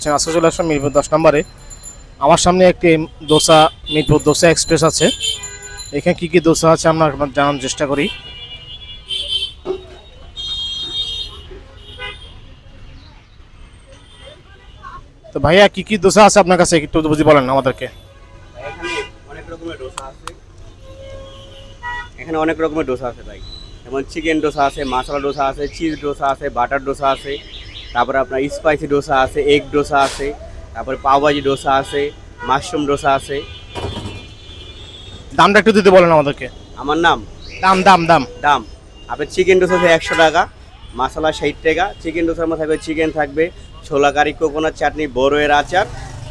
করছেন। আজকে চলে আসলাম মিরপুর 10 নম্বরে। আমার সামনে একটি দোসা মিরপুর দোসা এক্সপ্রেস আছে। এখানে কি কি দোসা আছে আমরা জানার চেষ্টা করি। তো ভাইয়া কি কি দোসা আছে আপনার কাছে একটু বুঝি বলেন আমাদেরকে। এখানে অনেক রকমের ডোসা আছে ভাই। যেমন চিকেন ডোসা আছে, মশলা ডোসা আছে, চিজ ডোসা আছে, বাটার ডোসা আছে, তারপরে আপনার স্পাইসি ডোসা আছে, এগ ডোসা আছে, তারপরে পাওভাজি ডোসা আছে, মাশরুম ডোসা আছে। দামটা একটু দিতে বলেন আমাদেরকে। আমার নাম দাম দাম দাম দাম আপনার চিকেন ডোসা আছে 100 টাকা, মশলা 60 টাকা। চিকেন ডোসার মধ্যে থাকবে চিকেন, থাকবে ছোলা কারি, কোকোনাট চাটনি, বড়ইয়ের আচার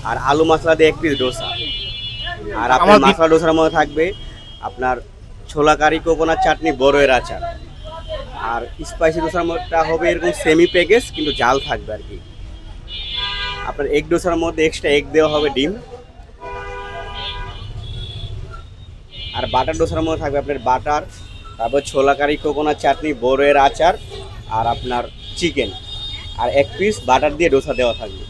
আর আলু মশলা দিয়ে 1 পিস ডোসা। আর আপনার মশলা ডোসার মধ্যে থাকবে আপনার ছোলা কারি, কোকোনাট চাটনি, বড়ইয়ের আচার। আর স্পাইসি ডোসার মধ্যে হবে এরকম সেমি প্যাকেজ কিন্তু জাল থাকবে আর কি। আপনার এগ ডোসার মধ্যে এক্সট্রা এগ দেওয়া হবে, ডিম। আর বাটার ডোসার মধ্যে থাকবে আপনার বাটার, তারপর ছোলা কারি, কোকোনাট চাটনি, বড়ইয়ের আচার আর আপনার চিকেন আর 1 পিস বাটার দিয়ে ডোসা দেওয়া থাকবে।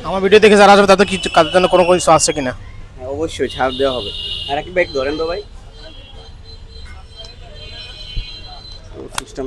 আমার ভিডিও দেখে যারা আসবে তাদের কিছু কাজের জন্য কোনো কিছু আছে কিনা? হ্যাঁ, অবশ্যই ছাড় দেওয়া হবে। আর এক ব্যাগ ধরেন তো ভাই সিস্টেম।